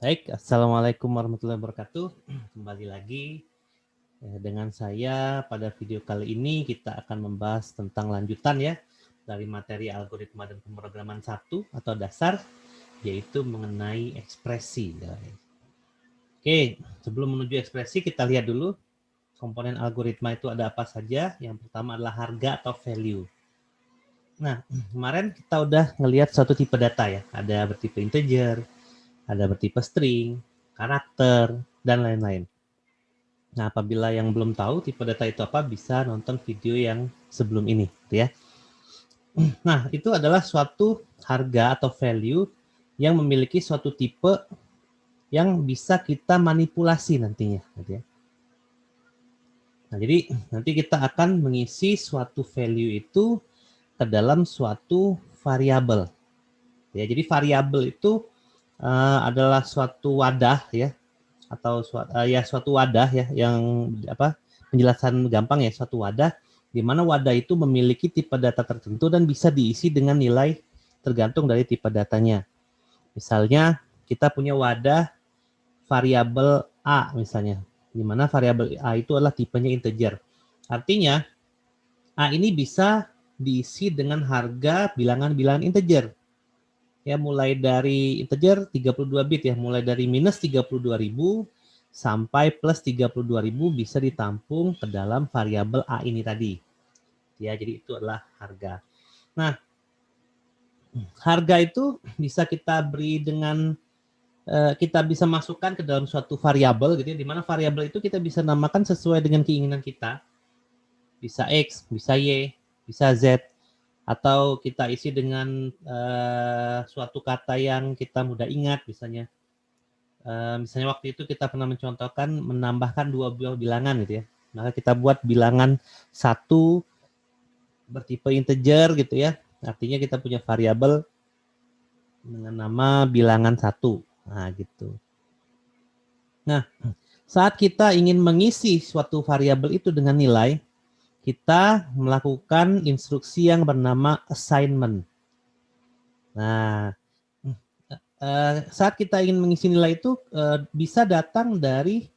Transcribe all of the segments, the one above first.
Baik, Assalamualaikum warahmatullahi wabarakatuh. Kembali lagi dengan saya. Pada video kali ini kita akan membahas tentang lanjutan ya dari materi algoritma dan pemrograman 1 atau dasar, yaitu mengenai ekspresi. Oke, sebelum menuju ekspresi kita lihat dulu komponen algoritma itu ada apa saja. Yang pertama adalah harga atau value. Nah, kemarin kita udah ngelihat suatu tipe data ya, ada bertipe integer, ada bertipe string, karakter, dan lain-lain. Nah, apabila yang belum tahu tipe data itu apa, bisa nonton video yang sebelum ini, gitu ya. Nah, itu adalah suatu harga atau value yang memiliki suatu tipe yang bisa kita manipulasi nantinya, gitu ya. Nah, jadi nanti kita akan mengisi suatu value itu ke dalam suatu variabel. Ya, jadi variabel itu adalah suatu wadah ya, atau suatu wadah ya yang penjelasan gampang ya, suatu wadah di mana wadah itu memiliki tipe data tertentu dan bisa diisi dengan nilai tergantung dari tipe datanya. Misalnya kita punya wadah variabel A misalnya, di mana variabel A itu adalah tipenya integer. Artinya A ini bisa diisi dengan harga bilangan-bilangan integer. Ya, mulai dari integer 32 bit ya, mulai dari minus 32.000 sampai plus 32.000 bisa ditampung ke dalam variabel A ini tadi. Ya, jadi itu adalah harga. Nah, harga itu bisa kita beri dengan kita bisa masukkan ke dalam suatu variabel gitu ya, di mana variabel itu kita bisa namakan sesuai dengan keinginan kita. Bisa X, bisa Y, bisa Z, atau kita isi dengan suatu kata yang kita mudah ingat, misalnya waktu itu kita pernah mencontohkan menambahkan dua buah bilangan gitu ya. Maka kita buat bilangan 1 bertipe integer gitu ya. Artinya kita punya variabel dengan nama bilangan 1. Nah, gitu. Nah, saat kita ingin mengisi suatu variabel itu dengan nilai, kita melakukan instruksi yang bernama assignment. Nah, saat kita ingin mengisi nilai itu bisa datang dari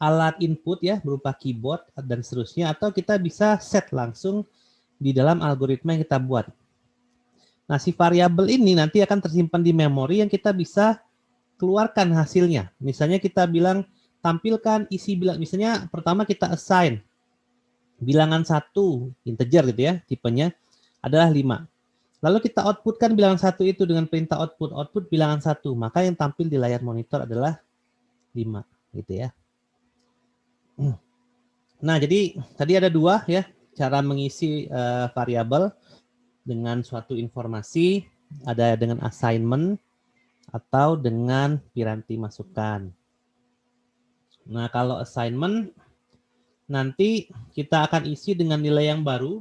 alat input ya berupa keyboard dan seterusnya, atau kita bisa set langsung di dalam algoritma yang kita buat. Nah, si variabel ini nanti akan tersimpan di memori yang kita bisa keluarkan hasilnya. Misalnya kita bilang tampilkan isi bilang, misalnya pertama kita assign bilangan 1 integer gitu ya, tipenya adalah 5. Lalu kita outputkan bilangan 1 itu dengan perintah output bilangan 1, maka yang tampil di layar monitor adalah 5 gitu ya. Nah, jadi tadi ada dua ya cara mengisi variabel dengan suatu informasi, ada dengan assignment atau dengan piranti masukan. Nah, kalau assignment nanti kita akan isi dengan nilai yang baru,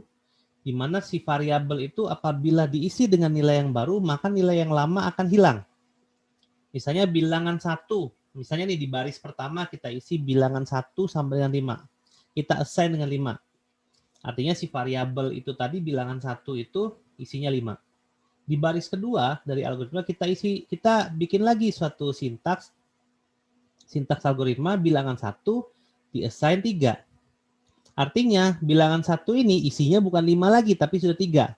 di mana si variabel itu apabila diisi dengan nilai yang baru, maka nilai yang lama akan hilang. Misalnya bilangan 1, misalnya nih di baris pertama kita isi bilangan 1 sampai dengan 5. Kita assign dengan 5. Artinya si variabel itu tadi bilangan 1 itu isinya 5. Di baris kedua dari algoritma kita bikin lagi suatu sintaks algoritma bilangan 1 diassign 3. Artinya bilangan 1 ini isinya bukan 5 lagi tapi sudah 3.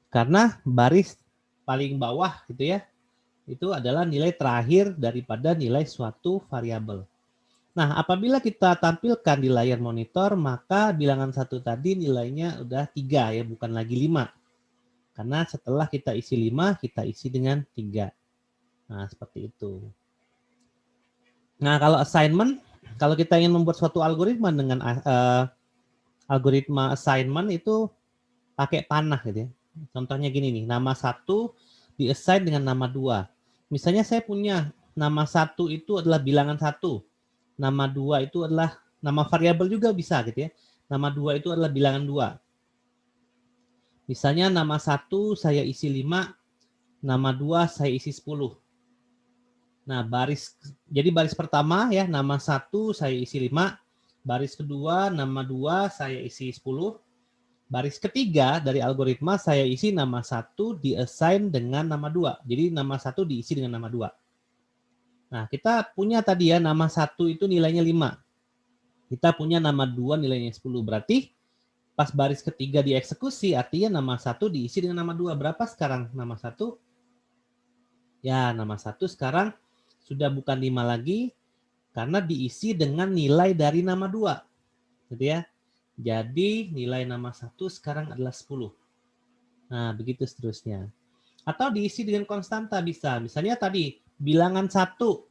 Karena baris paling bawah gitu ya, itu adalah nilai terakhir daripada nilai suatu variabel. Nah, apabila kita tampilkan di layar monitor, maka bilangan 1 tadi nilainya udah 3 ya, bukan lagi 5. Karena setelah kita isi 5, kita isi dengan 3. Nah, seperti itu. Nah, kalau assignment, kalau kita ingin membuat suatu algoritma dengan algoritma assignment itu pakai panah gitu ya. Contohnya gini nih, nama 1 di-assign dengan nama 2. Misalnya saya punya nama 1 itu adalah bilangan 1. Nama 2 itu adalah nama variabel juga bisa gitu ya. Nama 2 itu adalah bilangan 2. Misalnya nama 1 saya isi 5, nama 2 saya isi 10. Nah, jadi baris pertama ya, nama 1 saya isi 5, baris kedua nama 2 saya isi 10, baris ketiga dari algoritma saya isi nama 1 di-assign dengan nama 2. Jadi nama 1 diisi dengan nama 2. Nah, kita punya tadi ya nama 1 itu nilainya 5. Kita punya nama 2 nilainya 10. Berarti pas baris ketiga dieksekusi, artinya nama 1 diisi dengan nama 2. Berapa sekarang nama 1? Ya, nama 1 sekarang sudah bukan 5 lagi, karena diisi dengan nilai dari nama 2. Gitu ya. Jadi nilai nama 1 sekarang adalah 10. Nah, begitu seterusnya. Atau diisi dengan konstanta bisa. Misalnya tadi, bilangan 1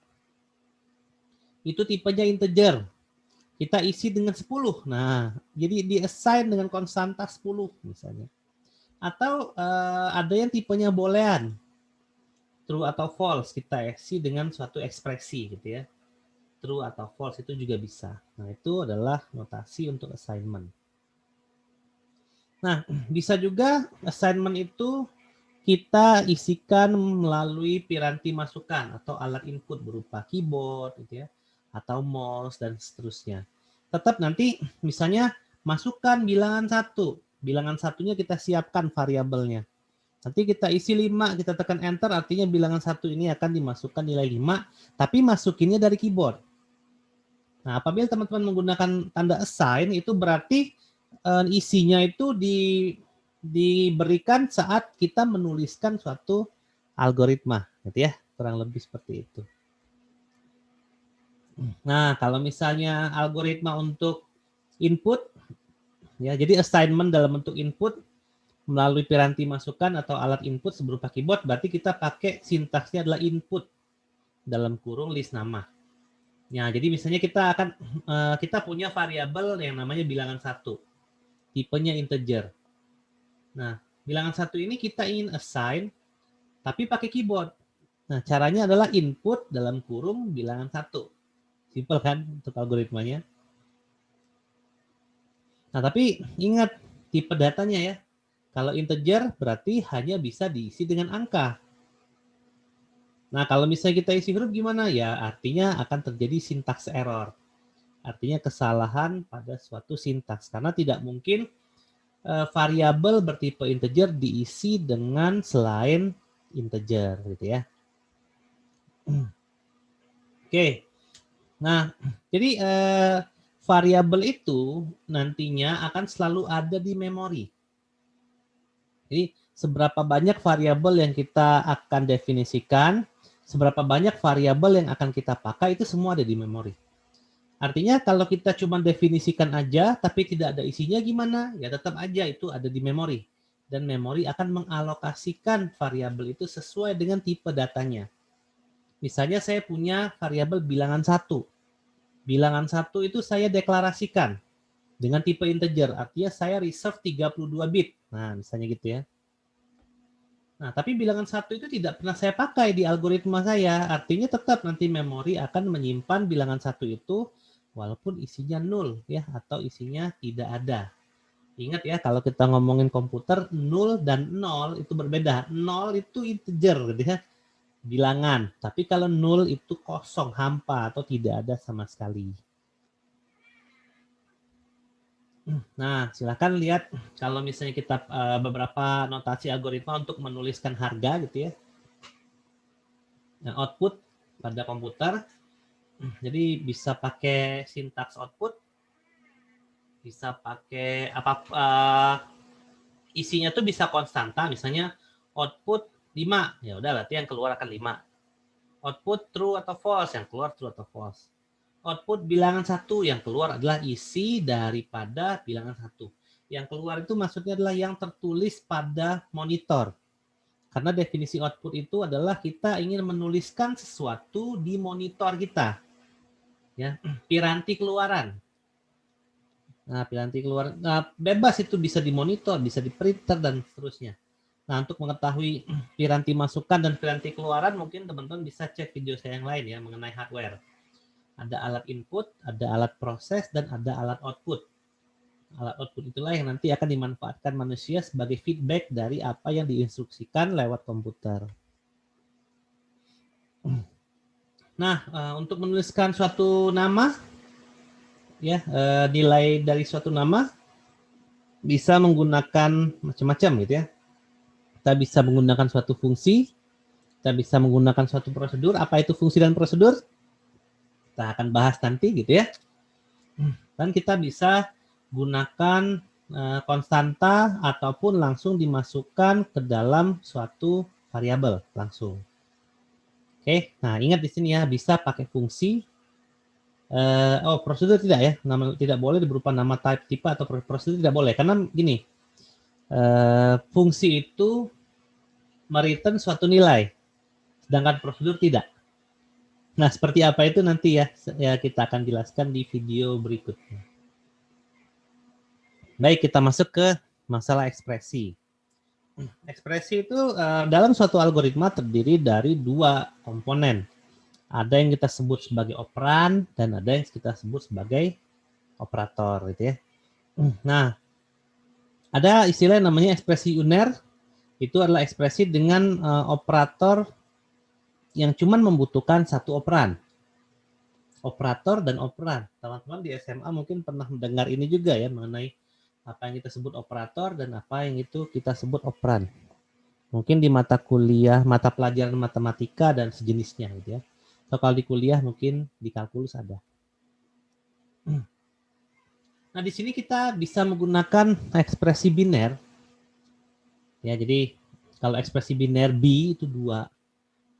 itu tipenya integer. Kita isi dengan 10. Nah, jadi di-assign dengan konstanta 10 misalnya. Atau ada yang tipenya boolean. True atau false, kita isi dengan suatu ekspresi gitu ya. True atau false itu juga bisa. Nah, itu adalah notasi untuk assignment. Nah, bisa juga assignment itu kita isikan melalui piranti masukan atau alat input berupa keyboard gitu ya, atau mouse dan seterusnya. Tetap nanti misalnya masukkan bilangan 1. Bilangan satunya kita siapkan variabelnya. Nanti kita isi 5, kita tekan enter, artinya bilangan 1 ini akan dimasukkan nilai 5, tapi masukinnya dari keyboard. Nah, apabila teman-teman menggunakan tanda assign, itu berarti isinya itu diberikan saat kita menuliskan suatu algoritma, gitu ya, kurang lebih seperti itu. Nah, kalau misalnya algoritma untuk input, ya, jadi assignment dalam bentuk input, melalui piranti masukan atau alat input berupa keyboard, berarti kita pakai sintaksnya adalah input dalam kurung list nama. Ya, jadi misalnya kita punya variabel yang namanya bilangan 1, tipenya integer. Nah, bilangan 1 ini kita ingin assign, tapi pakai keyboard. Nah, caranya adalah input dalam kurung bilangan 1. Simpel kan untuk algoritmanya. Nah, tapi ingat tipe datanya ya. Kalau integer berarti hanya bisa diisi dengan angka. Nah, kalau misalnya kita isi huruf gimana? Ya, artinya akan terjadi syntax error. Artinya kesalahan pada suatu sintaks. Karena tidak mungkin variabel bertipe integer diisi dengan selain integer, gitu ya. Oke. Nah, jadi variabel itu nantinya akan selalu ada di memori. Jadi, seberapa banyak variabel yang kita akan definisikan, seberapa banyak variabel yang akan kita pakai, itu semua ada di memori. Artinya kalau kita cuma definisikan aja, tapi tidak ada isinya gimana? Ya tetap aja itu ada di memori. Dan memori akan mengalokasikan variabel itu sesuai dengan tipe datanya. Misalnya saya punya variabel bilangan 1. Bilangan 1 itu saya deklarasikan dengan tipe integer. Artinya saya reserve 32 bit. Nah, misalnya gitu ya. Nah, tapi bilangan 1 itu tidak pernah saya pakai di algoritma saya. Artinya tetap nanti memori akan menyimpan bilangan 1 itu walaupun isinya 0 ya, atau isinya tidak ada. Ingat ya, kalau kita ngomongin komputer, 0 dan 0 itu berbeda. 0 itu integer gitu ya, bilangan. Tapi kalau 0 itu kosong, hampa, atau tidak ada sama sekali. Nah, silakan lihat kalau misalnya kita beberapa notasi algoritma untuk menuliskan harga gitu ya. Nah, output pada komputer. Jadi bisa pakai sintaks output, bisa pakai isinya tuh bisa konstanta, misalnya output 5, ya udah berarti yang keluar akan 5. Output true atau false, yang keluar true atau false. Output bilangan 1, yang keluar adalah isi daripada bilangan 1. Yang keluar itu maksudnya adalah yang tertulis pada monitor. Karena definisi output itu adalah kita ingin menuliskan sesuatu di monitor kita. Ya, piranti keluaran. Nah, piranti keluaran bebas itu bisa dimonitor, bisa di printer dan seterusnya. Nah, untuk mengetahui piranti masukan dan piranti keluaran, mungkin teman-teman bisa cek video saya yang lain ya mengenai hardware. Ada alat input, ada alat proses, dan ada alat output. Alat output itulah yang nanti akan dimanfaatkan manusia sebagai feedback dari apa yang diinstruksikan lewat komputer. Nah, untuk menuliskan suatu nama, ya nilai dari suatu nama bisa menggunakan macam-macam gitu ya. Kita bisa menggunakan suatu fungsi, Kita bisa menggunakan suatu prosedur. Apa itu fungsi dan prosedur? Kita akan bahas nanti gitu ya. Dan kita bisa gunakan konstanta ataupun langsung dimasukkan ke dalam suatu variabel langsung. Oke, nah ingat di sini ya, bisa pakai fungsi. Prosedur tidak ya, tidak boleh berupa nama type, tipe atau prosedur tidak boleh karena gini, fungsi itu mereturn suatu nilai, sedangkan prosedur tidak. Nah, seperti apa itu nanti ya kita akan jelaskan di video berikutnya. Baik, kita masuk ke masalah ekspresi. Ekspresi itu dalam suatu algoritma terdiri dari dua komponen. Ada yang kita sebut sebagai operan dan ada yang kita sebut sebagai operator gitu ya. Nah, ada istilah yang namanya ekspresi uner. Itu adalah ekspresi dengan operator yang cuma membutuhkan satu operan. Operator dan operan. Teman-teman di SMA mungkin pernah mendengar ini juga ya, mengenai apa yang kita sebut operator dan apa yang itu kita sebut operan. Mungkin di mata kuliah, mata pelajaran matematika dan sejenisnya gitu ya. Atau kalau di kuliah mungkin di kalkulus ada. Nah, di sini kita bisa menggunakan ekspresi biner. Ya, jadi kalau ekspresi biner B itu 2.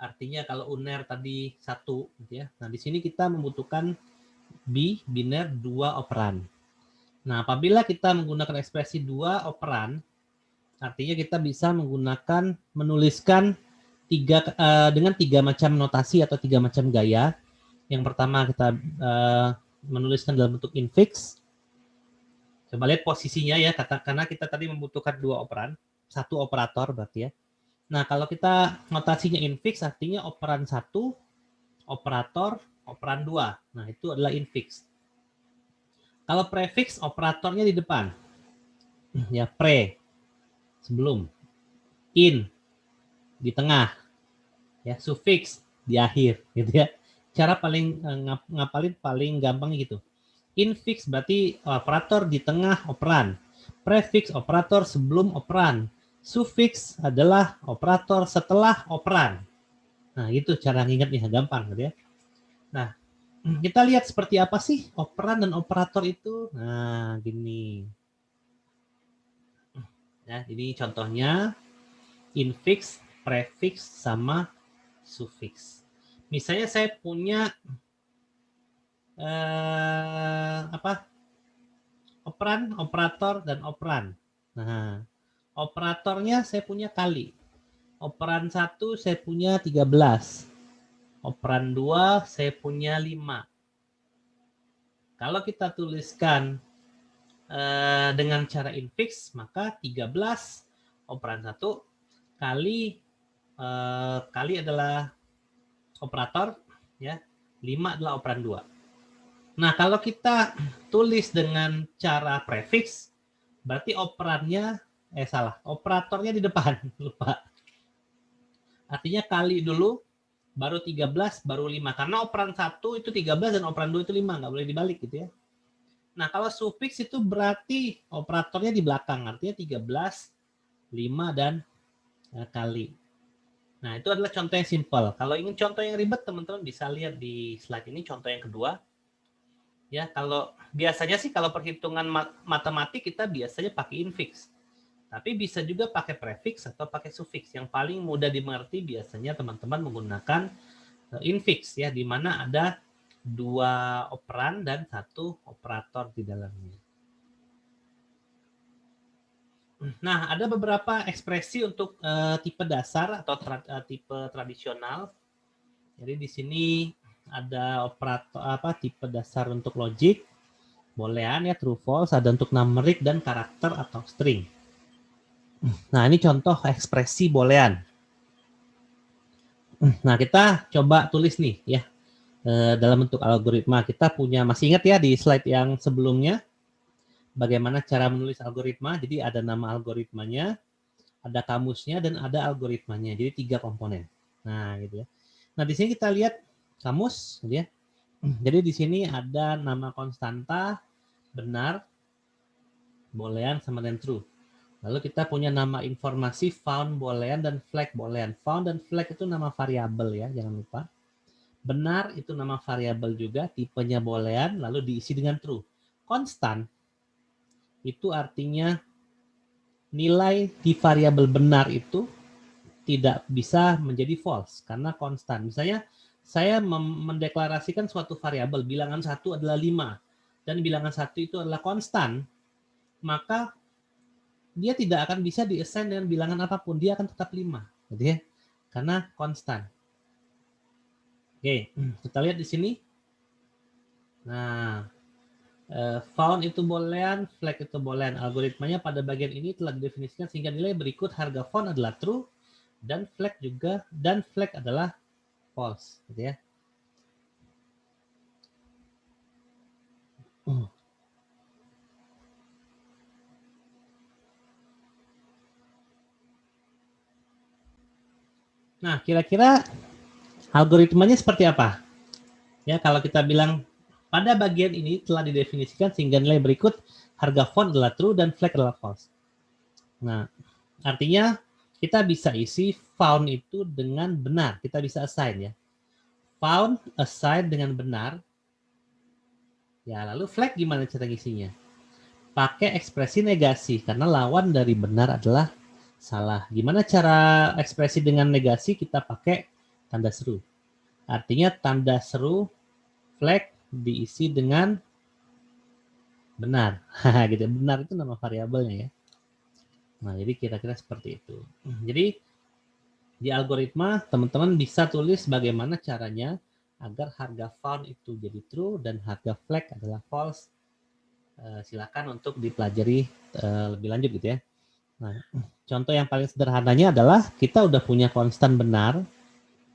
Artinya kalau uner tadi 1 gitu ya. Nah, di sini kita membutuhkan B biner 2 operan. Nah, apabila kita menggunakan ekspresi 2 operan, artinya kita bisa menuliskan dengan 3 macam notasi atau 3 macam gaya. Yang pertama kita menuliskan dalam bentuk infix. Coba lihat posisinya ya, karena kita tadi membutuhkan 2 operan, 1 operator berarti ya. Nah, kalau kita notasinya infix artinya operan 1, operator, operan 2. Nah, itu adalah infix. Kalau prefix operatornya di depan. Ya, pre sebelum, in di tengah, ya suffix di akhir gitu ya. Cara paling ngapalin paling gampang gitu. Infix berarti operator di tengah operan. Prefix operator sebelum operan. Suffix adalah operator setelah operan. Nah, itu cara ngingetnya, gampang gitu ya. Nah, kita lihat seperti apa sih operan dan operator itu. Nah, gini. Ya, ini contohnya infix, prefix sama suffix. Misalnya saya punya operan, operator dan operan. Nah, operatornya saya punya kali. Operan 1 saya punya 13. Operan 2 saya punya 5. Kalau kita tuliskan dengan cara infix, maka 13 operan 1 kali adalah operator, ya, 5 adalah operan 2. Nah, kalau kita tulis dengan cara prefix, berarti operannya, operatornya di depan, lupa. Artinya kali dulu, baru 13, baru 5. Karena operan 1 itu 13 dan operan 2 itu 5, nggak boleh dibalik gitu ya. Nah, kalau suffix itu berarti operatornya di belakang, artinya 13, 5, dan kali. Nah, itu adalah contoh yang simpel. Kalau ingin contoh yang ribet, teman-teman bisa lihat di slide ini, contoh yang kedua. Ya, kalau biasanya sih kalau perhitungan matematik kita biasanya pakai infix. Tapi bisa juga pakai prefix atau pakai suffix. Yang paling mudah dimengerti biasanya teman-teman menggunakan infix ya, di mana ada 2 operan dan 1 operator di dalamnya. Nah, ada beberapa ekspresi untuk tipe dasar atau tipe tradisional. Jadi di sini ada operator tipe dasar untuk logic, boolean ya, true false, ada untuk numeric dan karakter atau string. Nah, ini contoh ekspresi boolean. Nah, kita coba tulis nih ya, dalam bentuk algoritma. Kita punya, masih ingat ya di slide yang sebelumnya, bagaimana cara menulis algoritma. Jadi ada nama algoritmanya, ada kamusnya, dan ada algoritmanya. Jadi 3 komponen. Nah, gitu ya. Nah, di sini kita lihat kamus, gitu ya. Jadi di sini ada nama konstanta, benar, boolean, sama dan true. Lalu kita punya nama informasi found boolean dan flag boolean. Found dan flag itu nama variabel ya, jangan lupa. Benar itu nama variabel juga, tipenya boolean, lalu diisi dengan true. Konstan itu artinya nilai di variabel benar itu tidak bisa menjadi false karena konstan. Misalnya saya mendeklarasikan suatu variabel, bilangan 1 adalah 5 dan bilangan 1 itu adalah konstan, maka dia tidak akan bisa di-assign dengan bilangan apapun, dia akan tetap 5, gitu ya. Karena konstan. Oke, kita lihat di sini. Nah, found itu boolean, flag itu boolean. Algoritmanya pada bagian ini telah didefinisikan sehingga nilai berikut harga found adalah true dan flag adalah false, gitu ya. Nah, kira-kira algoritmanya seperti apa? Ya, kalau kita bilang pada bagian ini telah didefinisikan sehingga nilai berikut harga found adalah true dan flag adalah false. Nah, artinya kita bisa isi found itu dengan benar, kita bisa assign ya. Found assign dengan benar. Ya, lalu flag gimana cara ngisinya? Pakai ekspresi negasi karena lawan dari benar adalah salah. Gimana cara ekspresi dengan negasi? Kita pakai tanda seru. Artinya tanda seru flag diisi dengan benar. Gitu. Benar itu nama variabelnya ya. Nah, jadi kira-kira seperti itu. Jadi di algoritma teman-teman bisa tulis bagaimana caranya agar harga found itu jadi true dan harga flag adalah false. Silakan untuk dipelajari lebih lanjut gitu ya. Nah, contoh yang paling sederhananya adalah kita udah punya konstan benar,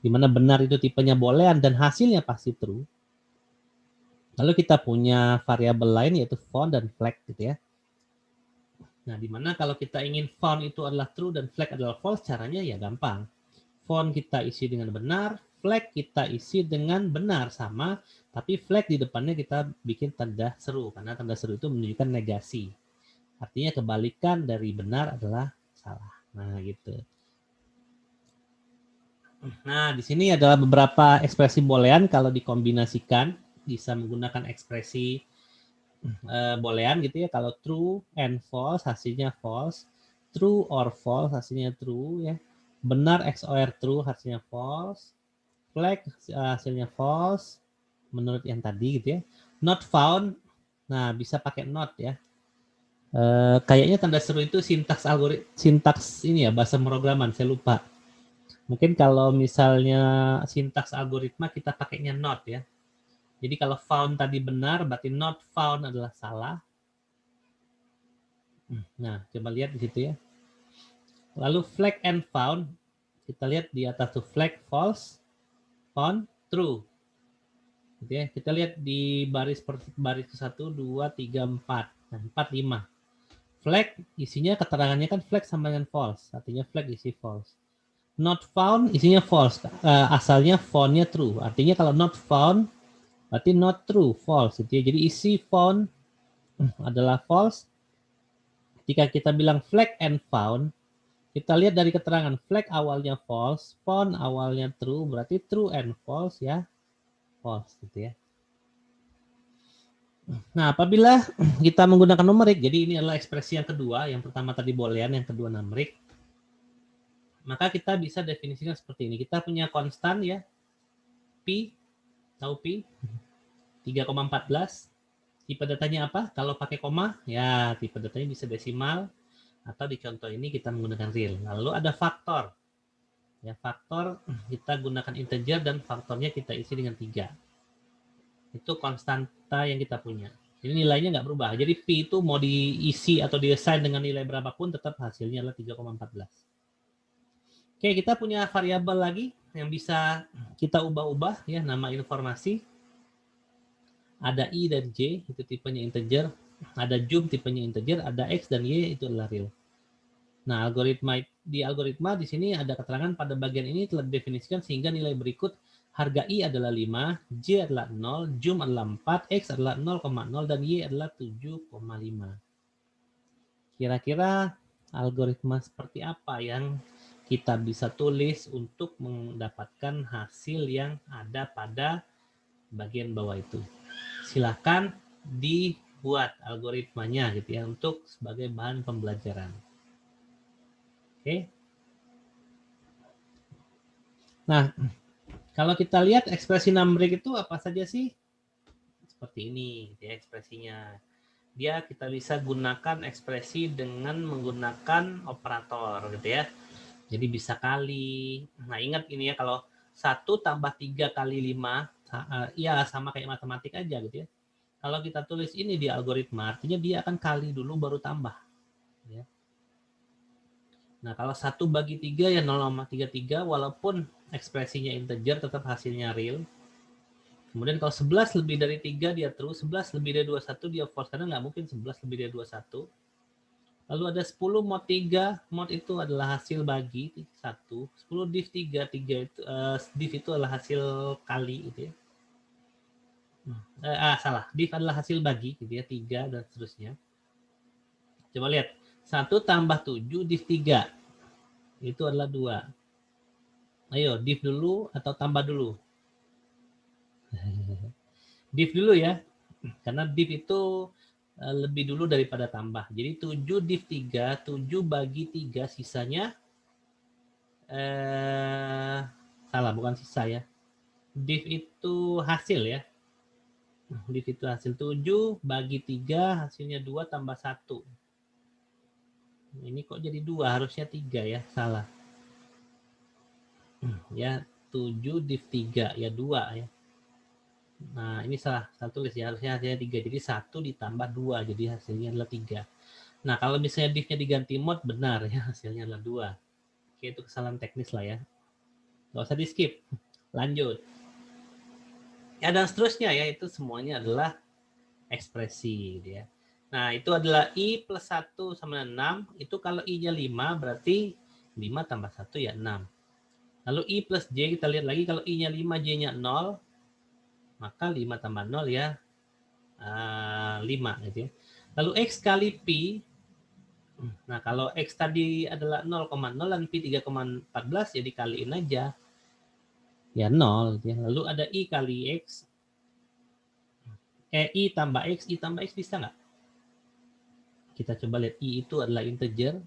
di mana benar itu tipenya boolean dan hasilnya pasti true. Lalu kita punya variabel lain yaitu found dan flag gitu ya. Nah, di mana kalau kita ingin found itu adalah true dan flag adalah false, caranya ya gampang. Found kita isi dengan benar, flag kita isi dengan benar sama, tapi flag di depannya kita bikin tanda seru karena tanda seru itu menunjukkan negasi. Artinya kebalikan dari benar adalah salah. Nah, gitu. Nah, di sini adalah beberapa ekspresi boolean kalau dikombinasikan bisa menggunakan ekspresi boolean gitu ya. Kalau true and false hasilnya false, true or false hasilnya true ya. Benar XOR true hasilnya false, flag hasilnya false menurut yang tadi gitu ya. Not found, nah bisa pakai not ya. Kayaknya tanda seru itu sintaks ini ya bahasa pemrograman, saya lupa. Mungkin kalau misalnya sintaks algoritma kita pakainya not ya. Jadi kalau found tadi benar, berarti not found adalah salah. Nah, coba lihat di situ ya. Lalu flag and found, kita lihat di atas tuh flag false, found true. Gitu ya. Kita lihat di baris 1, 2, 3, 4. Nah, 4, 5. Flag isinya keterangannya kan flag sama dengan false, artinya flag isi false. Not found isinya false, asalnya found-nya true. Artinya kalau not found berarti not true, false gitu ya. Jadi isi found adalah false. Jika kita bilang flag and found, kita lihat dari keterangan flag awalnya false, found awalnya true, berarti true and false ya. False gitu ya. Nah, apabila kita menggunakan numerik, jadi ini adalah ekspresi yang kedua, yang pertama tadi boolean, yang kedua numerik. Maka kita bisa definisikan seperti ini. Kita punya konstan ya, Pi, tahu Pi, 3,14. Tipe datanya apa? Kalau pakai koma, ya tipe datanya bisa desimal, atau di contoh ini kita menggunakan real. Lalu ada faktor. Ya, faktor kita gunakan integer dan faktornya kita isi dengan 3. Itu konstanta yang kita punya. Jadi nilainya nggak berubah. Jadi Pi itu mau diisi atau diassign dengan nilai berapapun, tetap hasilnya adalah 3,14. Oke, kita punya variabel lagi yang bisa kita ubah-ubah ya, nama informasi. Ada I dan J, itu tipenya integer. Ada jum tipenya integer, ada X dan Y itu adalah real. Nah, di algoritma di sini ada keterangan pada bagian ini telah didefinisikan sehingga nilai berikut harga I adalah 5, J adalah 0, jum adalah 4, X adalah 0,0 dan Y adalah 7,5. Kira-kira algoritma seperti apa yang kita bisa tulis untuk mendapatkan hasil yang ada pada bagian bawah itu. Silahkan dibuat algoritmanya gitu ya untuk sebagai bahan pembelajaran. Oke. Nah, kalau kita lihat ekspresi numerik itu apa saja sih? Seperti ini ya ekspresinya. Dia kita bisa gunakan ekspresi dengan menggunakan operator gitu ya. Jadi bisa kali. Nah, ingat ini ya kalau 1 tambah 3 kali 5 ya sama kayak matematik aja gitu ya. Kalau kita tulis ini di algoritma artinya dia akan kali dulu baru tambah ya. Nah, kalau 1 bagi 3 ya 0,33 walaupun ekspresinya integer tetap hasilnya real. Kemudian kalau 11 lebih dari 3 dia true, 11 lebih dari 21 dia false karena nggak mungkin 11 lebih dari 21. Lalu ada 10 mod 3, mod itu adalah hasil bagi 1. 10 div 3, 3 itu div itu adalah hasil kali gitu ya. Salah, div adalah hasil bagi gitu ya, 3 dan seterusnya. Coba lihat, 1 tambah 7 div 3 itu adalah 2. Ayo, div dulu atau tambah dulu? Div dulu ya, karena div itu lebih dulu daripada tambah. Jadi 7 div 3, 7 bagi 3 sisanya salah, bukan sisa ya. Div itu hasil ya. Div itu hasil 7 bagi 3 hasilnya 2 tambah 1. Ini kok jadi 2, harusnya 3 ya, salah. Ya 7 div 3 ya 2 ya. Nah, ini salah, saya tulis ya, harusnya hasilnya 3. Jadi 1 ditambah 2, jadi hasilnya adalah 3. Nah, kalau misalnya divnya diganti mod, benar ya, hasilnya adalah 2. Oke, itu kesalahan teknis lah ya. Nggak usah di skip. Lanjut. Ya, dan seterusnya ya, itu semuanya adalah ekspresi gitu ya. Nah, itu adalah I plus 1 sama 6. Itu kalau I-nya 5, berarti 5 tambah 1 ya 6. Lalu I plus J, kita lihat lagi, kalau I-nya 5, J-nya 0, maka 5 tambah 0 ya 5 gitu ya. Lalu X kali Pi, nah kalau X tadi adalah 0,0 dan Pi 3,14 ya dikaliin aja. Ya 0 gitu ya. Lalu ada I kali X. I tambah X bisa nggak? Kita coba lihat, I itu adalah integer,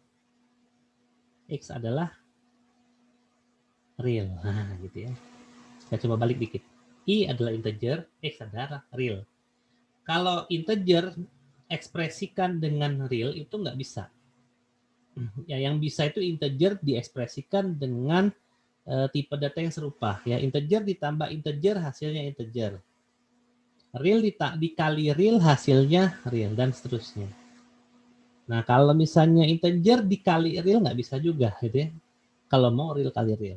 X adalah real. Nah gitu ya. Kita coba balik dikit. I adalah integer, X adalah real. Kalau integer ekspresikan dengan real itu nggak bisa. Ya, yang bisa itu integer diekspresikan dengan tipe data yang serupa. Ya, integer ditambah integer hasilnya integer. Real dikali real hasilnya real dan seterusnya. Nah, kalau misalnya integer dikali real nggak bisa juga gitu ya. Kalau mau real kali real.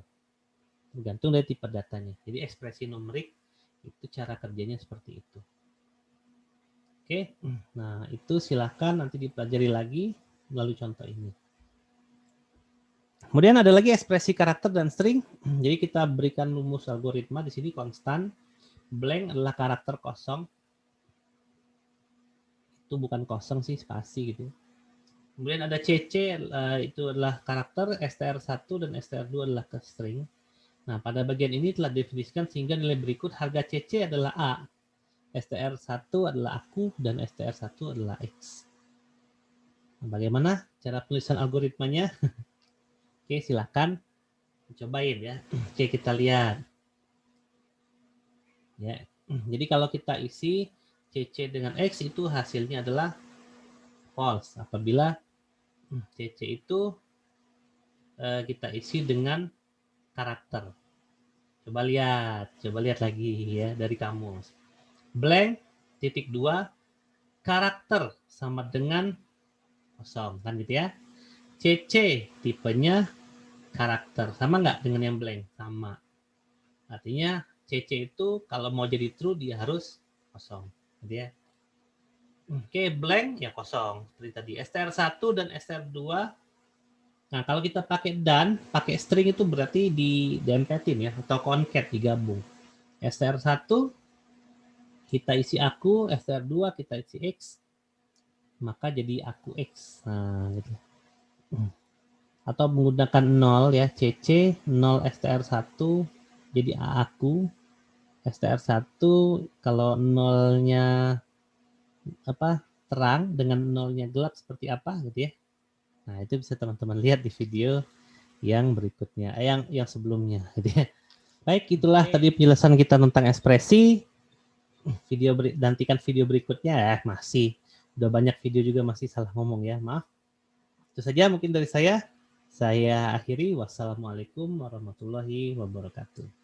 Tergantung dari tipe datanya. Jadi ekspresi numerik itu cara kerjanya seperti itu. Oke, nah itu silahkan nanti dipelajari lagi melalui contoh ini. Kemudian ada lagi ekspresi karakter dan string. Jadi kita berikan rumus algoritma di sini konstan. Blank adalah karakter kosong. Itu bukan kosong sih, spasi gitu. Kemudian ada CC, itu adalah karakter, str1 dan str2 adalah ke string. Nah, pada bagian ini telah definisikan sehingga nilai berikut harga CC adalah A, str1 adalah aku, dan str1 adalah X. Nah, bagaimana cara penulisan algoritmanya? Oke, silakan cobain ya. Oke, kita lihat. Ya, jadi kalau kita isi CC dengan X itu hasilnya adalah false. Apabila CC itu kita isi dengan karakter. Coba lihat lagi ya dari kamus. Blank titik 2 karakter sama dengan kosong kan gitu ya. CC tipenya karakter sama nggak dengan yang blank? Sama. Artinya CC itu kalau mau jadi true dia harus kosong gitu ya. Oke, blank ya kosong seperti tadi. str1 dan str2. Nah, kalau kita pakai dan, pakai string itu berarti dempetin ya, atau concat digabung. str1 kita isi aku, str2 kita isi X, maka jadi aku X. Nah, gitu. atau menggunakan 0 ya, CC 0 STR1 jadi A aku, STR1 kalau nolnya apa terang dengan nolnya gelap seperti apa gitu ya. Nah, itu bisa teman-teman lihat di video yang berikutnya, yang sebelumnya gitu ya. Baik, itulah tadi penjelasan kita tentang ekspresi. Nantikan video berikutnya masih udah banyak video juga masih salah ngomong ya, maaf. Itu saja mungkin dari saya. Saya akhiri. Wassalamualaikum warahmatullahi wabarakatuh.